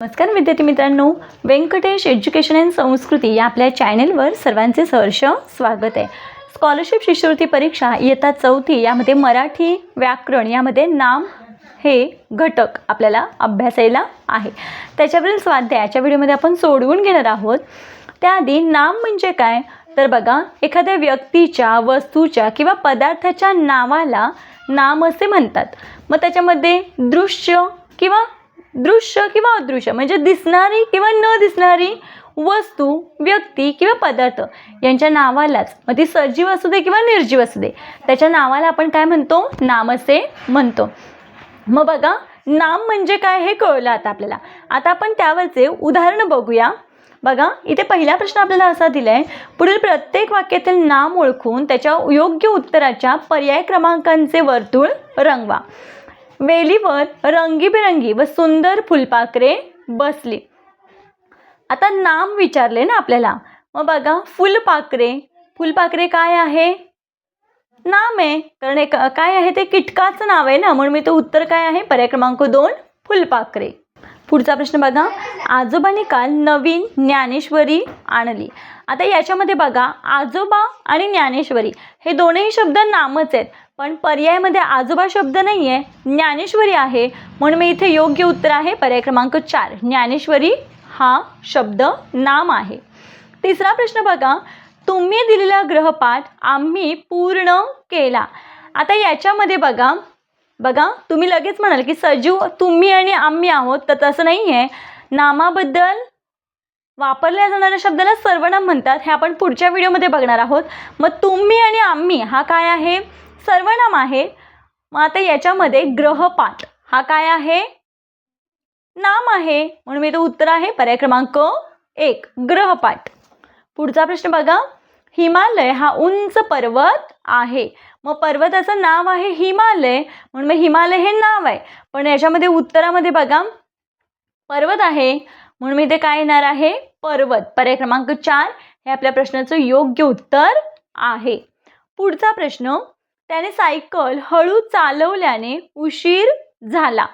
नमस्कार विद्यार्थी मित्रांनो, व्यंकटेश एज्युकेशन अँड संस्कृती या आपल्या चॅनलवर सर्वांचे सहर्ष स्वागत आहे. स्कॉलरशिप शिष्यवृत्ती परीक्षा इयत्ता 4थी यामध्ये मराठी व्याकरण यामध्ये नाम हे घटक आपल्याला अभ्यासायला आहे. त्याच्यावरील स्वाध्यायाच्या व्हिडिओमध्ये आपण सोडवून घेणार आहोत. त्याआधी नाम म्हणजे काय तर बघा, एखाद्या व्यक्तीच्या, वस्तूच्या किंवा पदार्थाच्या नावाला नाम असे म्हणतात. मग त्याच्यामध्ये दृश्य किंवा अदृश्य म्हणजे दिसणारी किंवा न दिसणारी वस्तू, व्यक्ती किंवा पदार्थ यांच्या नावालाच, मग ती सजीव असू दे किंवा निर्जीव असू दे, त्याच्या नावाला आपण काय म्हणतो? नाम असे म्हणतो. मग बघा, नाम म्हणजे काय हे कळलं आता आपल्याला. आता आपण त्यावरचे उदाहरण बघूया. बघा, इथे पहिला प्रश्न आपल्याला असा दिलाय, पुढील प्रत्येक वाक्यातील नाम ओळखून त्याच्या योग्य उत्तराच्या पर्याय क्रमांकांचे वर्तुळ रंगवा. वेलीवर रंगीबेरंगी व सुंदर फुलपाखरे बसली. आता नाम विचारले ना आपल्याला. मग बघा, फुलपाखरे काय आहे? नाम आहे, कारण एक काय आहे ते कीटकाचं नाव आहे ना, म्हणून मी तो उत्तर काय आहे? पर्याय क्रमांक 2 फुलपाखरे. पुढचा प्रश्न बघा, आजोबांनी काल नवीन ज्ञानेश्वरी आणली. आता याच्यामध्ये बघा, आजोबा आणि ज्ञानेश्वरी हे दोनही शब्द नामच आहेत, पण पर्यायामध्ये आजोबा शब्द नाही आहे, ज्ञानेश्वरी आहे, म्हणून मी इथे योग्य उत्तर आहे पर्याय क्रमांक 4. ज्ञानेश्वरी हा शब्द नाम आहे. तिसरा प्रश्न बघा, तुम्ही दिलेला गृहपाठ आम्ही पूर्ण केला. आता याच्यामध्ये बघा, तुम्ही लगेच म्हणाल की सजीव तुम्ही आणि आम्ही आहोत, तर तसं नाही आहे. नामाबद्दल वापरल्या जाणाऱ्या शब्दाला सर्वनाम म्हणतात. हे आपण पुढच्या व्हिडिओमध्ये बघणार आहोत. मग तुम्ही आणि आम्ही हा काय आहे? सर्वनाम आहे. मग आता याच्यामध्ये गृहपाठ हा काय आहे? नाम आहे, म्हणून मी तो उत्तर आहे पर्याय क्रमांक 1 गृहपाठ. पुढचा प्रश्न बघा, हिमालय हा उंच पर्वत आहे. मग पर्वताचं नाव आहे हिमालय, म्हणून मग हिमालय हे नाव आहे, पण याच्यामध्ये उत्तरामध्ये बघा पर्वत आहे, म्हणून मी ते काय येणार आहे? पर्वत. पर्याय क्रमांक 4 हे आपल्या प्रश्नाचं योग्य उत्तर आहे. पुढचा प्रश्न, त्याने सायकल हळू चालवल्याने उशीर झाला.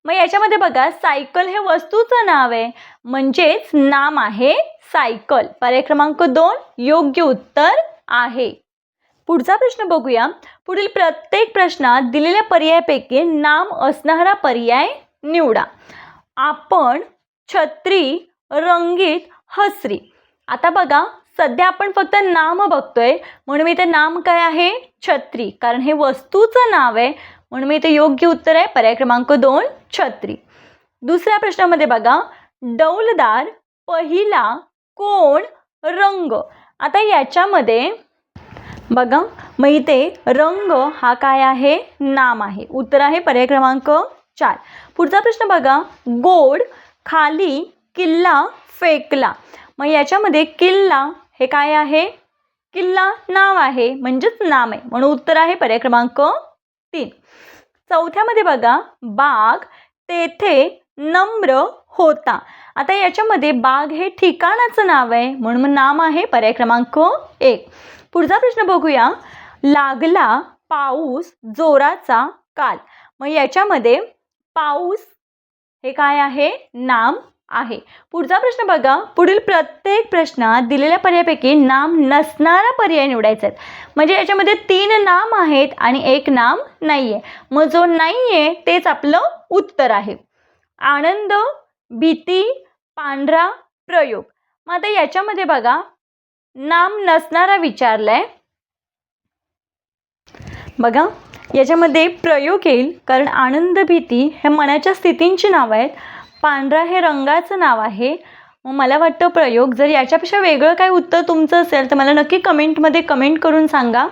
मग याच्यामध्ये बघा, सायकल हे वस्तूचं नाव आहे, म्हणजेच नाम आहे सायकल. पर्याय क्रमांक 2 योग्य उत्तर आहे. पुढचा प्रश्न बघूया. पुढील प्रत्येक प्रश्नात दिलेल्या पर्यायापैकी नाम असणारा पर्याय निवडा. आपण, छत्री, रंगीत, हसरी. आता बघा, सध्या आपण फक्त नाम बघतोय, म्हणून मी ते नाम काय आहे? छत्री, कारण हे वस्तूचं नाव आहे, म्हणून मी ते योग्य उत्तर आहे पर्याय क्रमांक 2 छत्री. दुसऱ्या प्रश्नामध्ये बघा, डौलदार, पहिला, कोण, रंग. आता याच्यामध्ये बघा, मग इथे रंग हा काय आहे? नाम आहे. उत्तर आहे पर्याय क्रमांक 4. पुढचा प्रश्न बघा, गोड, खाली, किल्ला, फेकला. मग याच्यामध्ये किल्ला हे काय आहे? किल्ला नाव आहे, म्हणजेच नाम आहे, म्हणून उत्तर आहे पर्याय क्रमांक 3. चौथ्यामध्ये बघा, बाग, तेथे नम्र होता. आता याच्यामध्ये बाग हे ठिकाणाचं नाव आहे, म्हणून नाम आहे पर्याय क्रमांक 1. पुढचा प्रश्न बघूया, लागला पाऊस जोराचा काल. मग याच्यामध्ये पाऊस हे काय आहे? नाम आहे. पुढचा प्रश्न बघा, पुढील प्रत्येक प्रश्नात दिलेल्या पर्यायापैकी नाम नसणारा पर्याय निवडायचा आहे. म्हणजे याच्यामध्ये 3 नाम आहेत आणि 1 नाम नाही आहे. मग जो नाही आहे तेच आपलं उत्तर आहे. आनंद, भीती, पांढरा, प्रयोग. मग आता याच्यामध्ये बघा, नाम नसणारा विचारलाय. बघा, याच्यामध्ये प्रयोग येईल, कारण आनंद, भीती हे मनाच्या स्थितींची नावं आहेत. पांढरा हे रंगाचं नाव आहे. मग मला वाटतं प्रयोग. जर याच्यापेक्षा वेगळं काही उत्तर तुमचं असेल तर मला नक्की कमेंटमध्ये कमेंट करून सांगा.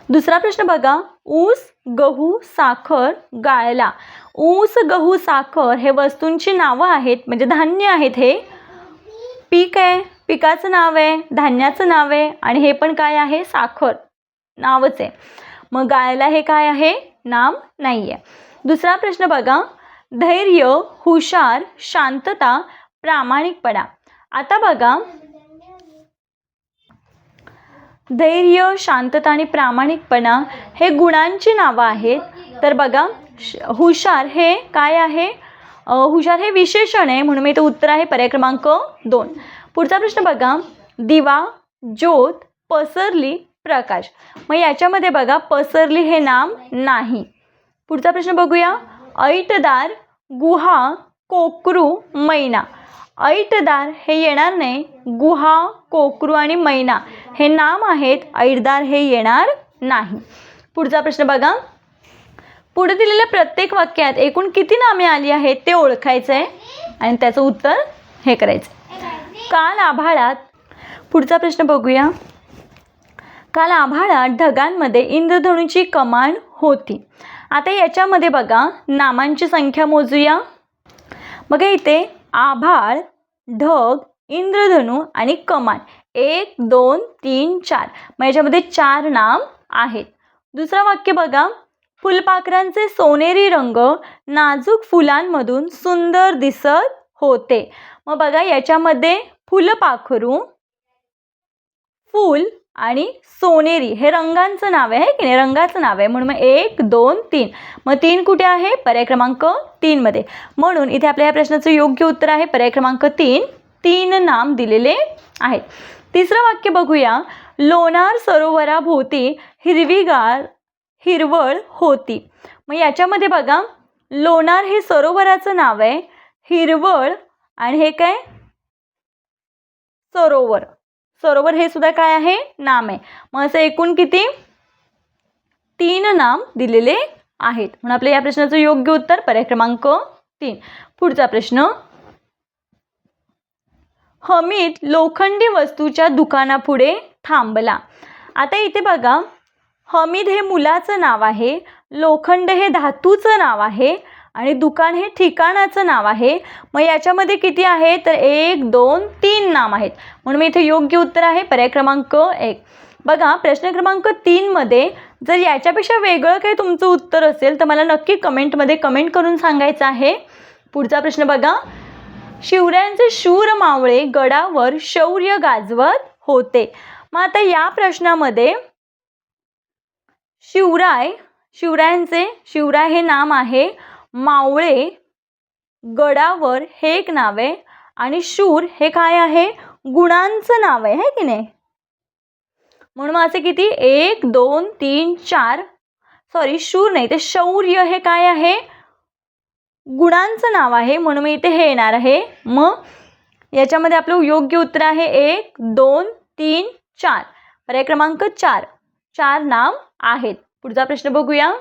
दुसरा प्रश्न बघा, ऊस, गहू, साखर, गाळला. ऊस, गहू, साखर हे वस्तूंची नावं आहेत, म्हणजे धान्य आहेत. हे पीक आहे, पिकाचं नाव आहे, धान्याचं नाव आहे, आणि हे पण काय आहे? साखर नावच आहे. मग गाळला हे काय आहे? नाम नाही आहे. दुसरा प्रश्न बघा, धैर्य, हुशार, शांतता, प्रामाणिकपणा. आता बघा, धैर्य, शांतता आणि प्रामाणिकपणा हे गुणांची नावं आहेत. तर बघा, हुशार हे काय आहे? हुशार हे विशेषण आहे म्हणून इथे उत्तर आहे पर्याय क्रमांक 2. पुढचा प्रश्न बघा, दिवा, ज्योत, पसरली, प्रकाश. मग याच्यामध्ये बघा पसरली हे नाम नाही. पुढचा प्रश्न बघूया, ऐटदार, गुहा, कोकरू, मैना. ऐटदार हे येणार नाही, गुहा, कोकरू आणि मैना हे नाम आहेत, ऐटदार हे येणार नाही. पुढचा प्रश्न बघा, पुढे दिलेल्या प्रत्येक वाक्यात एकूण किती नामे आली आहेत ते ओळखायचं आहे आणि त्याचं उत्तर हे करायचं. काल आभाळात, पुढचा प्रश्न बघूया, काल आभाळात ढगांमध्ये इंद्रधनुची कमान होती. आता याच्यामध्ये बघा नामांची संख्या मोजूया. बघा इथे आभाळ, ढग, इंद्रधनु आणि कमान 1 2 3 4. मग याच्यामध्ये 4 नाम आहेत. दुसरा वाक्य बघा, फुलपाखरांचे सोनेरी रंग नाजूक फुलांमधून सुंदर दिसत होते. मग बघा याच्यामध्ये फुलपाखरू, फूल आणि सोनेरी हे रंगांचं नाव आहे की नाही, रंगाचं नाव आहे म्हणून मग 1 2 3. मग 3 कुठे आहे, पर्याय क्रमांक 3 मध्ये. म्हणून इथे आपल्या या प्रश्नाचं योग्य उत्तर आहे पर्याय क्रमांक 3. 3 नाम दिलेले आहेत. तिसरं वाक्य बघूया, लोणार सरोवराभोवती हिरवळ होती. मग याच्यामध्ये बघा लोणार हे सरोवराचं नाव आहे, हिरवळ आणि हे काय सरोवर, सरोवर हे सुद्धा काय आहे, नाम आहे. मग असं एकूण किती 3 नाम दिलेले आहेत म्हणून आपल्या या प्रश्नाचं योग्य उत्तर पर्याय क्रमांक 3. पुढचा प्रश्न, हमीद लोखंडी वस्तूच्या दुकानापुढे थांबला. आता इथे बघा हमीद हे मुलाचं नाव आहे, लोखंड हे धातूचं नाव आहे आणि दुकान हे ठिकाणाचं नाव आहे. मग याच्यामध्ये किती आहे तर 1 2 3 नाम आहेत म्हणून इथे योग्य उत्तर आहे पर्याय क्रमांक 1. बघा प्रश्न क्रमांक 3 मध्ये जर याच्यापेक्षा वेगळं काही तुमचं उत्तर असेल तर मला नक्की कमेंटमध्ये कमेंट करून सांगायचं आहे. पुढचा प्रश्न बघा, शिवरायांचे शूर मावळे गडावर शौर्य गाजवत होते. मग आता या प्रश्नामध्ये शिवराय हे नाम आहे, मावळे गडावर हे एक नाव आहे आणि शूर हे काय आहे, गुणांचं नाव आहे की नाही. म्हणून असे किती 1 2 3 4, सॉरी शूर नाही ते शौर्य हे काय आहे, गुणांचं नाव आहे म्हणून मी इथे हे येणार आहे. मग याच्यामध्ये आपलं योग्य उत्तर आहे 1 2 3 4 पर्याय क्रमांक 4. 4 नाम आहेत. पुढचा प्रश्न बघूया.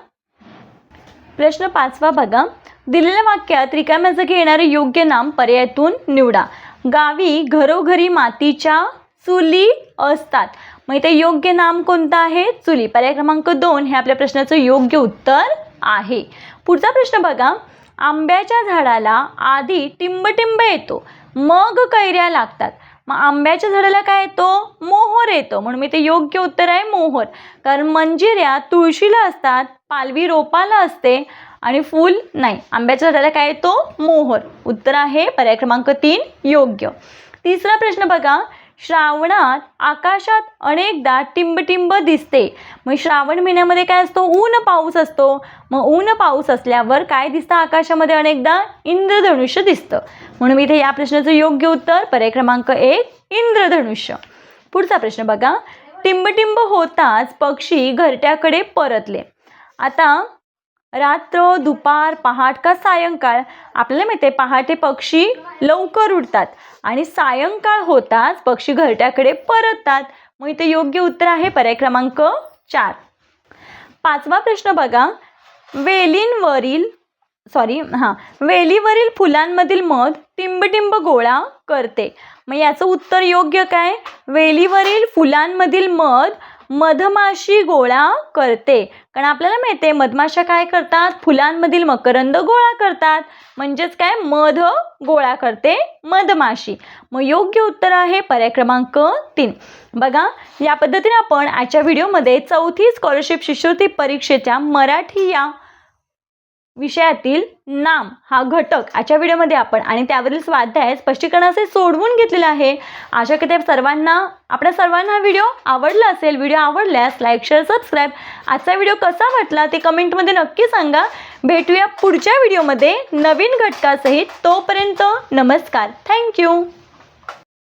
प्रश्न 5वा बघा, दिलेल्या वाक्यात रिकाम्या जागी येणारे योग्य नाम पर्यायातून निवडा. गावी घरोघरी मातीच्या चुली असतात. मग इथे योग्य नाम कोणतं आहे, चुली. पर्याय क्रमांक 2 हे आपल्या प्रश्नाचं योग्य उत्तर आहे. पुढचा प्रश्न बघा, आंब्याच्या झाडाला आधी टिंबटिंब येतो मग कैऱ्या लागतात. मग आंब्याच्या झाडाला काय येतो, मोहोर येतो म्हणून मी ते योग्य उत्तर आहे मोहोर. कारण मंजिऱ्या तुळशीला असतात, पालवी रोपाला असते आणि फूल नाही. आंब्याच्या झाडाला काय येतो, मोहोर. उत्तर आहे पर्याय क्रमांक 3 योग्य. तिसरा प्रश्न बघा, श्रावणात आकाशात अनेकदा टिंबटिंब दिसते. मग श्रावण महिन्यामध्ये काय असतो, ऊन पाऊस असतो. मग ऊन पाऊस असल्यावर काय दिसतं आकाशामध्ये, अनेकदा इंद्रधनुष्य दिसतं म्हणून इथे या प्रश्नाचं योग्य उत्तर पर्याय क्रमांक 1 इंद्रधनुष्य. पुढचा प्रश्न बघा, टिंबटिंब होताच पक्षी घरट्याकडे परतले. आता रात्र, दुपार, पहाट का सायंकाळ, आपल्याला माहिती आहे पहाटे पक्षी लवकर उठतात आणि सायंकाळ होताच पक्षी घरट्याकडे परततात. मग इथे योग्य उत्तर आहे पर्याय क्रमांक 4. 5वा प्रश्न बघा, वेलीवरील फुलांमधील मध टिंबटिंब गोळा करते. मग याचं उत्तर योग्य काय, वेलीवरील फुलांमधील मध मधमाशी गोळा करते. कारण आपल्याला माहिती आहे मधमाशा काय करतात, फुलांमधील मकरंद गोळा करतात म्हणजेच काय मध गोळा करते मधमाशी. मग योग्य उत्तर आहे पर्याय क्रमांक 3. बघा या पद्धतीने आपण आजच्या व्हिडिओमध्ये 4थी स्कॉलरशिप शिष्यवृत्ती परीक्षेच्या मराठी या विषयातील नाम हा घटक आजच्या व्हिडिओमध्ये आपण आणि त्यावरील स्वाध्याय स्पष्टीकरणाचे सोडवून घेतलेला आहे. आशा करते आपल्या सर्वांना हा व्हिडिओ आवडला असेल. व्हिडिओ आवडल्यास लाईक, शेअर, सबस्क्राईब. आजचा व्हिडिओ कसा वाटला ते कमेंटमध्ये नक्की सांगा. भेटूया पुढच्या व्हिडिओमध्ये नवीन घटकासहित. तोपर्यंत नमस्कार. थँक्यू.